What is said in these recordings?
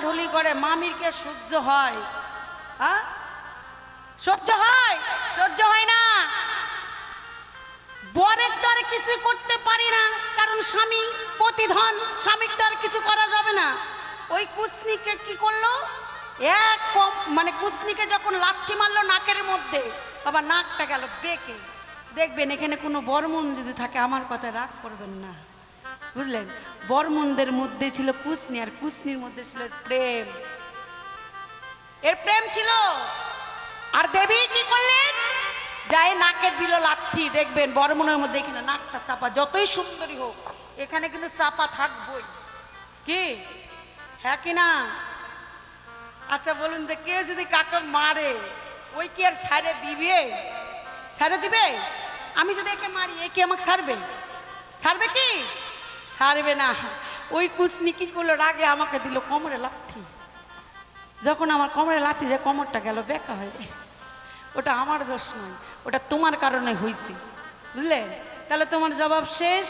ঢলাঢলি করে, মামির কে সহ্য হয়? হ্যাঁ, সহ্য হয়? সহ্য হয় না। বরের তো আর কিছু করতে পারি না, কারণ স্বামী প্রতিধন, স্বামীর তো আর কিছু করা যাবে না। ওই কুসনিকে কি করলো, এক কম মানে কুসনিকে যখন লাথি মারলো নাকের মধ্যে, বাবা নাকটা গেল বেঁকে। দেখবেন এখানে কোনো বর্মন যদি থাকে আমার কথা রাগ করবেন না, বুঝলেন? বর্মনদের মধ্যে ছিল কুসনি, আর কুসনির মধ্যে ছিল প্রেম, এর প্রেম ছিল। আর দেবী কি করলেন, যায় নাকের দিল লাথি। দেখবেন বর্মনের মধ্যে এখানে নাকটা চাপা, যতই সুন্দরী হোক এখানে কিন্তু চাপা থাকবই। কি হ্যাঁ কি না? আচ্ছা বলুন তো, কেউ যদি কাকে মারে ওই কি আর ছাড়ে দিবে? ছাড়ে দিবে? আমি যদি একে মারি, এ কি আমাকে ছাড়বে? ছাড়বে কি? ছাড়বে না। ওই কুসনি কি করলো, রাগে আমাকে দিল কোমরে লাথি। যখন আমার কোমরে লাথি যায়, কোমরটা গেল বেঁকা হয়ে। ওটা আমার দোষ নয়, ওটা তোমার কারণে হয়েছে, বুঝলে? তাহলে তোমার জবাব শেষ।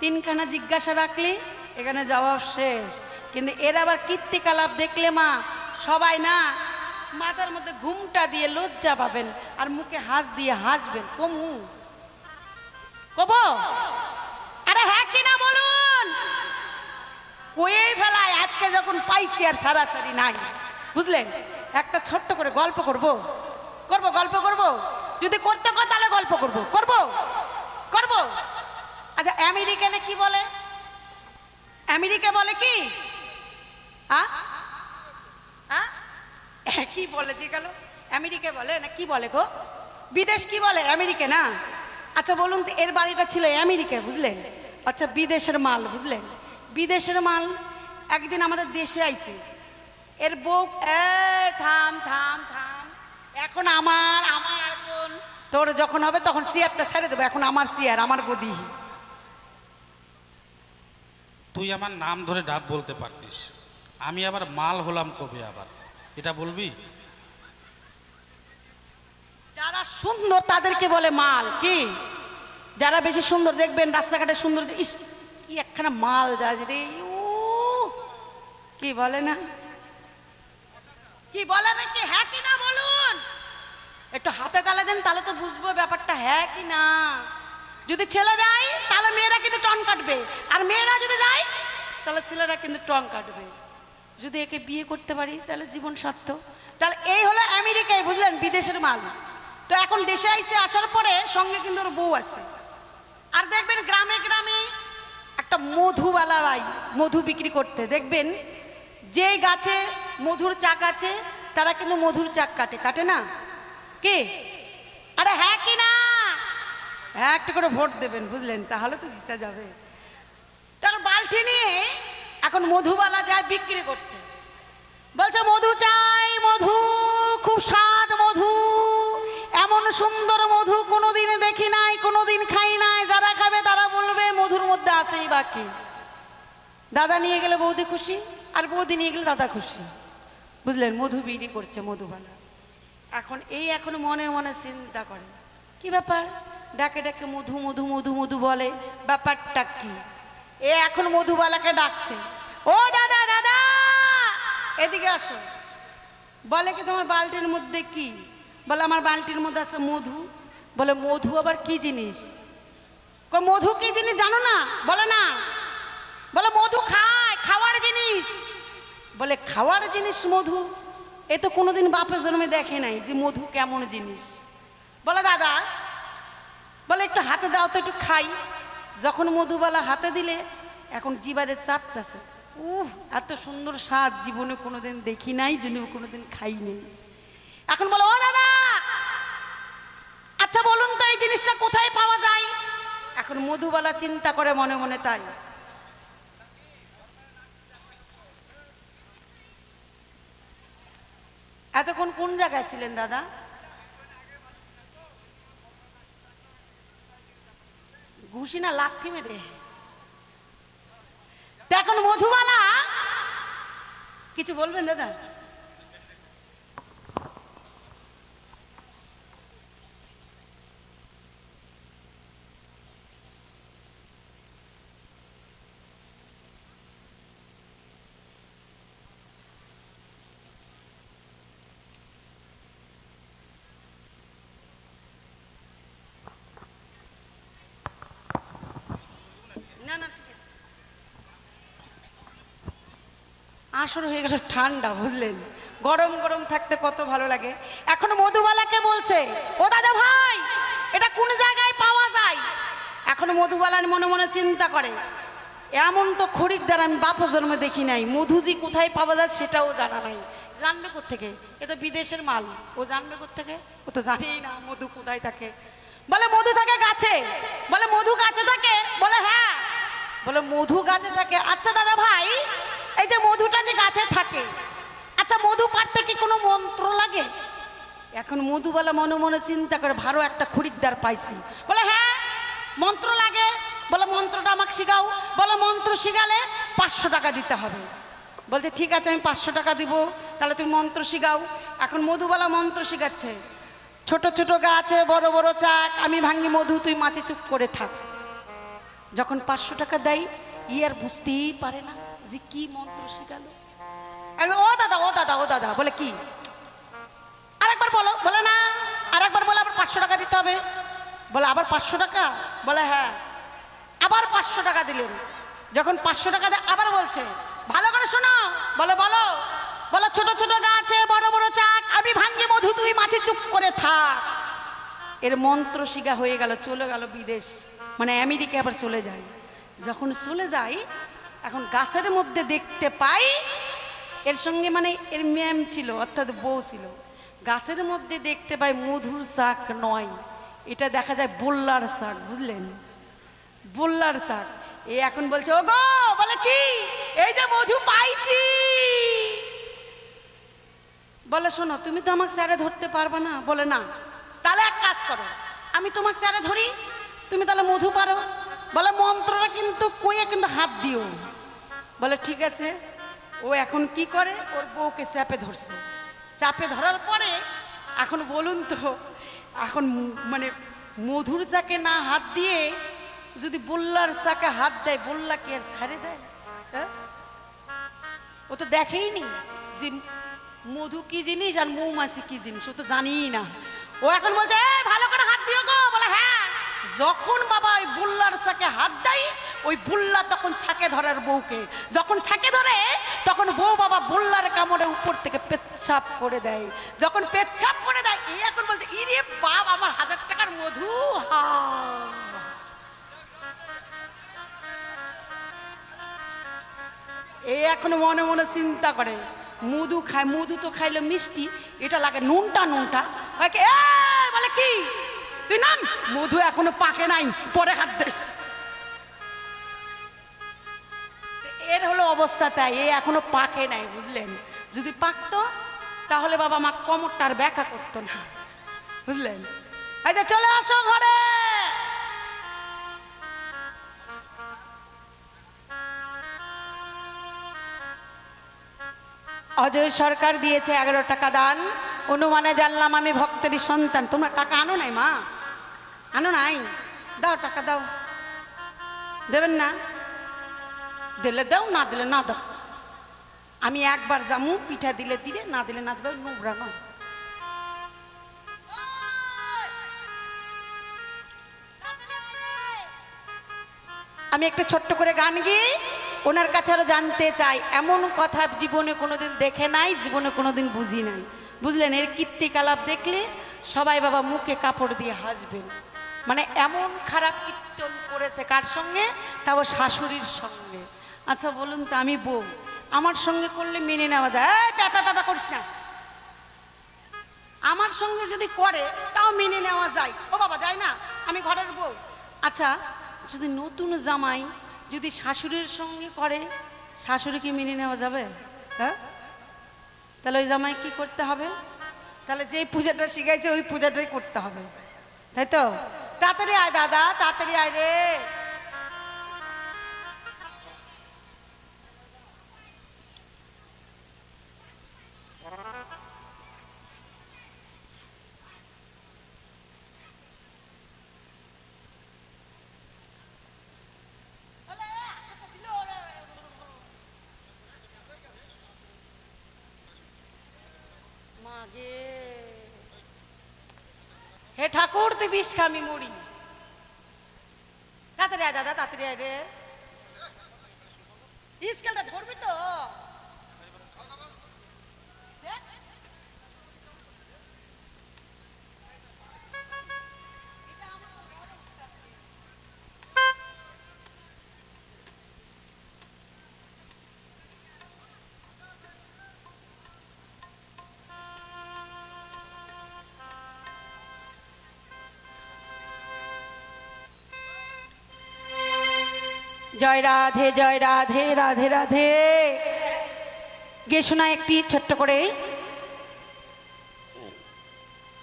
তিনখানা জিজ্ঞাসা রাখলে এখানে জবাব শেষ। কিন্তু এর আবার কীর্তিকলাপ দেখলে মা সবাই না মাথার মধ্যে ঘুমটা দিয়ে লজ্জা পাবেন, আর মুখে হাস দিয়ে হাসবেন। কমু কব? আরে হ্যাঁ কিনা বলুন? কয়েই ফেলায় আজকে যখন পাইছি আর সারাসারি নাই, বুঝলেন? একটা ছোট্ট করে গল্প করব, গল্প করব। যদি করতে কয় তাহলে গল্প করব। আচ্ছা আমেরিকানে কি বলে? আমেরিকা বলে কি? কি বলে যে গেল? আমেরিকা বলে না কি বলে গো? বিদেশ কি বলে? আমেরিকা না? আচ্ছা বলুন তো, এর বাড়িটা ছিল আমেরিকা, বুঝলেন? আচ্ছা বিদেশের মাল, বুঝলেন? বিদেশের মাল একদিন আমাদের দেশে আইছে। এর বউ থাম থাম থাম, এখন আমার এখন তোর যখন হবে তখন চেয়ারটা ছেড়ে দেবো, এখন আমার চেয়ার, আমার গদি। তুই আমার নাম ধরে ডাক বলতে পারতিস, আমি আবার মাল হলাম কবে আবার, এটা বলবি? যারা সুন্দর তাদেরকে বলে মাল। কি? যারা বেশি সুন্দর দেখবেন রাস্তাঘাটে সুন্দর, ইস কি একখানা মাল যায় রে, কি বলে না, কি বলে না, কি হ্যাঁ কি না বলুন? একটু হাতে তালে দেন, তাহলে তো বুঝবো ব্যাপারটা হ্যাঁ কি না। যদি ছেলে যায় তাহলে মেয়েরা কিন্তু টন কাটবে, আর মেয়েরা যদি যায় তাহলে ছেলেরা কিন্তু টন কাটবে। যদি একে বিয়ে করতে পারি তাহলে জীবন সার্থক। তাহলে এই হলো আমেরিকায়, বুঝলেন? বিদেশের মাল। তো এখন দেশে আইসে, আসার পরে সঙ্গে কিন্তু ওর বউ আছে। আর দেখবেন গ্রামে গ্রামে একটা মধুবালা ভাই মধু বিক্রি করতে, দেখবেন যে গাছে মধুর চাক আছে তারা কিন্তু মধুর চাক কাটে না? কি? আরে হ্যাঁ কি না? হ্যাঁ একটা করে ভোট দেবেন, বুঝলেন? তাহলে তো জিতে যাবে। তার বালতি নিয়ে এখন মধুবালা যায় বিক্রি করতে, বলছে মধু চাই, মধু, খুব স্বাদ মধু, এমন সুন্দর মধু কোনোদিন দেখি নাই, কোনোদিন খাই নাই, যারা খাবে তারা বলবে মধুর মধ্যে আছেই বাকি। দাদা নিয়ে গেলে বৌদি খুশি, আর বৌদি নিয়ে গেলে দাদা খুশি, বুঝলেন? মধু বিক্রি করছে মধুবালা। এখন মনে মনে চিন্তা করে, কি ব্যাপার, ডাকে ডাকে মধু মধু মধু মধু বলে, ব্যাপারটা কি? এখন মধুবালাকে ডাকছে, ও দাদা দাদা এদিকে আসো। বলে কি তোমার বালতির মধ্যে কি? বলে আমার বালতির মধ্যে আছে মধু। বলে মধু আবার কি জিনিস? মধু কি জিনিস জানো না? বলে না। বলে মধু খাওয়ার জিনিস। বলে খাওয়ার জিনিস মধু? এ তো কোনোদিন বাপের জন্মে দেখে নাই যে মধু কেমন জিনিস। বলে দাদা, বলে একটু হাতে দাও তো, একটু খাই। যখন মধুবালা হাতে দিলে এখন জিবাদের চাপতেছে, এত সুন্দর স্বাদ জীবনে কোনোদিন দেখি নাই, জীবনে কোনোদিন খাই নেই। এখন বলো, ও দাদা আচ্ছা বলুন তো এই জিনিসটা কোথায় পাওয়া যায়? এখন মধুবালা চিন্তা করে মনে মনে, তাই এতক্ষণ কোন জায়গায় ছিলেন দাদা? ঘুষি না লাথি মেরে? এখন মধুবালা কিছু বলবেন দাদা? আসর হয়ে গেল ঠান্ডা, বুঝলেন? গরম গরম থাকতে কত ভালো লাগে। এখন মধুবালাকে বলছে, ও দাদা ভাই, এটা কোন জায়গায় পাওয়া যায়? এখন মধুবালার মনে মনে চিন্তা করে, এমন তো খরিদ্দার আমি বাপ জন্মে দেখি নাই, মধুজি কোথায় পাওয়া যায় সেটাও জানা নাই। জানবে কোত্থেকে? এ তো বিদেশের মাল, ও জানবে কোত্থেকে? ও তো জানেই না মধু কোথায় থাকে। বলে মধু থাকে গাছে। বলে মধু গাছে থাকে? বলে হ্যাঁ। বলে মধু গাছে থাকে। আচ্ছা দাদা ভাই, এই যে মধুটা যে গাছে থাকে, আচ্ছা মধু পাড়তে কি কোনো মন্ত্র লাগে? এখন মধুবালা মনে মনে চিন্তা করে, ভালো একটা খরিদ্দার পাইছি। বলে হ্যাঁ, মন্ত্র লাগে। বলে মন্ত্রটা আমাকে শিখাও। বলে মন্ত্র শিখালে 500 টাকা দিতে হবে। বলছে ঠিক আছে, আমি 500 টাকা দিব, তাহলে তুমি মন্ত্র শিখাও। এখন মধুবালা মন্ত্র শিখাচ্ছে, ছোট ছোট গাছে বড় বড় চাক, আমি ভাঙ্গি মধু, তুই মাছি চুপ করে থাক। যখন 500 টাকা দেয়, ই আর বুঝতেই পারে না যে কি মন্ত্র শিখালো। ও দাদা, ও দাদা, ও দাদা। বলে কি? আরেকবার বলো। বলে না, আরেকবার বলে আবার 500 টাকা দিতে হবে। বলে আবার 500 টাকা? বলে হ্যাঁ। আবার 500 টাকা দিলেন। যখন 500 টাকা দেয়, আবার বলছে, ভালো করে শোনো। বলে বলো। বলে ছোট ছোট গাছে বড় বড় চাক, আমি ভাঙ্গি মধু, তুই মাছি চুপ করে থাক। এর মন্ত্র শিখা হয়ে গেল, চলে গেল বিদেশ, মানে আমেরিকা আবার চলে যায়। যখন চলে যাই, এখন গাছের মধ্যে দেখতে পাই, এর সঙ্গে মানে এর ম্যাম ছিল, অর্থাৎ বউ ছিল। গাছের মধ্যে দেখতে পাই মধুর শাক নয়, এটা দেখা যায় বোল্লার শাক, বুঝলেন? বোল্লার শাক। এ এখন বলছে, ও গো, বলে কি? এই যে মধু পাইছি। বলে শোনো, তুমি তো আমাকে স্যারে ধরতে পারবে না। বলে না। তাহলে এক কাজ করো, আমি তোমাকে স্যারে ধরি, তুমি তাহলে মধু পারো। বলে মন্ত্রটা কিন্তু কইয়ে কিন্তু হাত দিও। বলে ঠিক আছে। ও এখন কি করে, ওর বউকে চাপে ধরছে। চাপে ধরার পরে এখন বলুন তো, এখন মানে মধুর চাকে না হাত দিয়ে যদি বোল্লার চাকে হাত দেয়, বোল্লা কি আর ছাড়ে দেয়? হ্যাঁ, ও তো দেখেই নি যে মধু কি জিনিস আর মৌমাছি কি জিনিস, ও তো জানিই না। ও এখন বলছে, ভালো করে হাত দিও গো। বলে হ্যাঁ। যখন বাবা ওই বুল্লার ছাকে হাত দেয়, ওই বুল্লা তখন ছাকে ধরার বউকে, যখন ছাকে ধরে তখন বউ বাবা বুল্লার কামড়ে উপর থেকে পেচ্ছাপ করে দেয়। যখন পেচ্ছাপ করে দেয়, এই এখন বলছে, ইরে বাপ, আমার 1000 টাকার মধু। হা, এই এখন মনে মনে চিন্তা করে, মধু খায়, মধু তো খাইলে মিষ্টি, এটা লাগে নুনটা নুনটা। বলে কি, তুই নাম, মধু এখনো পাকে নাই, পরে হাত দিস। এর হলো অবস্থা তাই, এ এখনো পাকে নাই, বুঝলেন? যদি পাকতো তাহলে বাবা মা কমরটার ব্যাখ্যা করতো না, বুঝলেন? এই যে চলে আসো ঘরে। অজয় সরকার দিয়েছে 11 টাকা দান। অনুমানে জানলাম আমি ভক্তেরই সন্তান। তোমরা টাকা আনো নাই মা? আনো নাই? দাও, টাকা দাও। দেবেন না? দিলে দাও, না দিলে না দাও। আমি একবার যামু, পিঠা দিলে দিবে, না দিলে না দেবে, নোংরা নয়। আমি একটা ছোট্ট করে গান গিয়ে ওনার কাছে আরো জানতে চাই। এমন কথা জীবনে কোনোদিন দেখে নাই, জীবনে কোনোদিন বুঝি নাই, বুঝলেন? এর কীর্তিকলাপ দেখলে সবাই বাবা মুখে কাপড় দিয়ে হাসবেন। মানে এমন খারাপ কীর্তন করেছে, কার সঙ্গে? তাও শাশুড়ির সঙ্গে। আচ্ছা বলুন তো, আমি বউ, আমার সঙ্গে করলে মেনে নেওয়া যায়? প্যাপা প্যাপা করিস না। আমার সঙ্গে যদি করে তাও মেনে নেওয়া যায়। ও বাবা, যায় না, আমি ঘরের বউ। আচ্ছা, যদি নতুন জামাই যদি শাশুড়ির সঙ্গে করে, শাশুড়িকে মেনে নেওয়া যাবে? হ্যাঁ, তাহলে ওই জামাই কি করতে হবে? তাহলে যেই পূজাটা শিখাইছে ওই পূজাটাই করতে হবে, তাই তো? তাড়াতাড়ি আয় দাদা, তাড়াতাড়ি আয় রে। হে ঠাকুর, তুই বিষ খা, আমি মরি। তাড়াতাড়ি আয় দাদা, তাড়াতাড়ি আয় রে। স্কেলটা ধরবি তো? জয় রাধে জয় রাধে রাধে রাধে। গে শোনা একটি ছোট্ট করে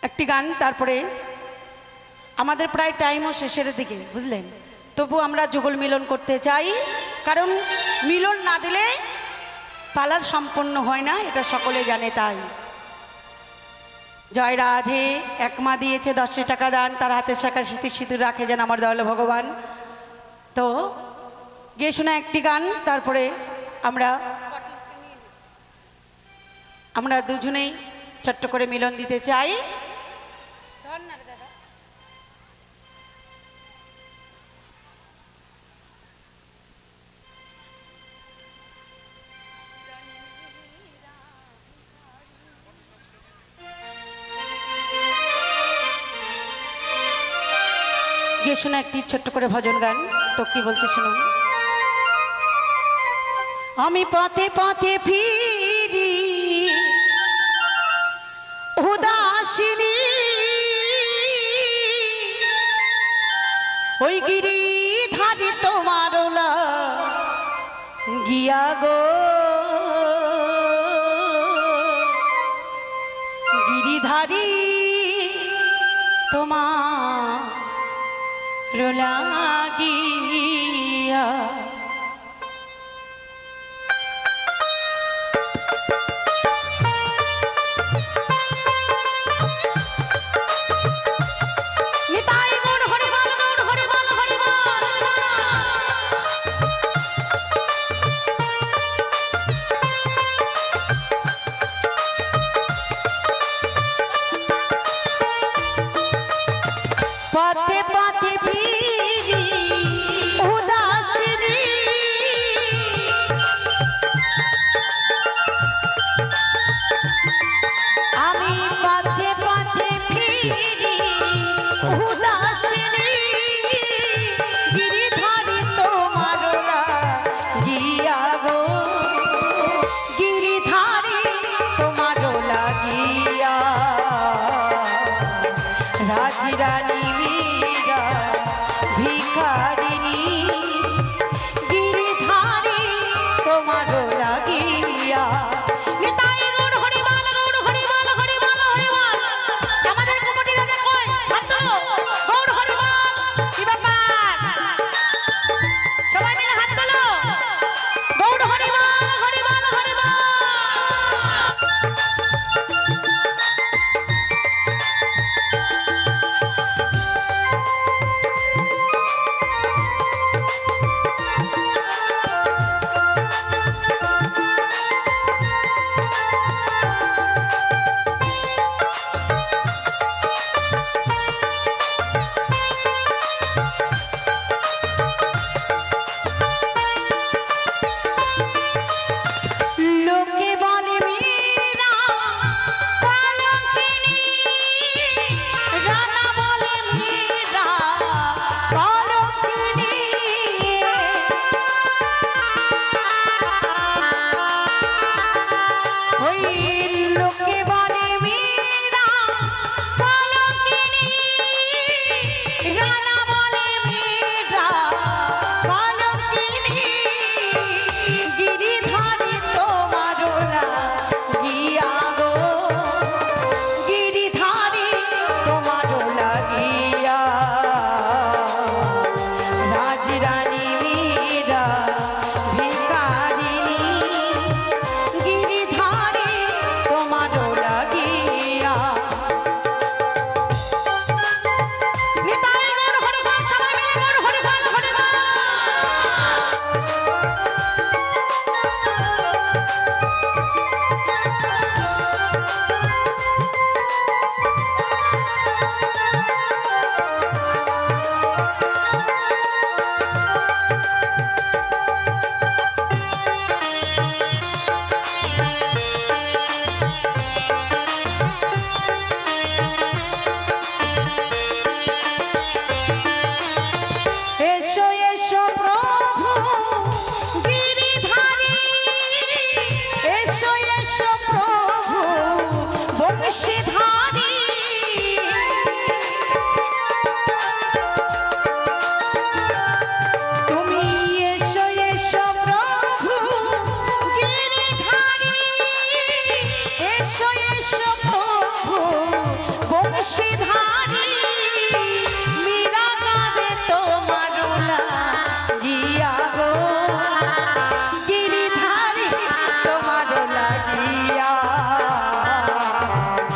একটি গান, তারপরে আমাদের প্রায় টাইমও শেষের দিকে, বুঝলেন? তবু আমরা যুগল মিলন করতে চাই, কারণ মিলন না দিলে পালার সম্পন্ন হয় না, এটা সকলে জানে। তাই জয় রাধে। এক মা দিয়েছে 10 টাকা দান, তার হাতের শাখা স্মৃতি সিঁদুর রাখে যেন আমার দয়ালু ভগবান। তো গে শোনা একটি গান, তারপরে আমরা দুজনেই ছোট্ট করে মিলন দিতে চাই। গিয়ে শোনা একটি ছোট্ট করে ভজন গান। তো কি বলছে শুনুন। আমি পথে পথে ফিরি উদাসিনী, ওই গিরি ধারি তোমার গিয়া গো, গিরিধারী তোমার লাগি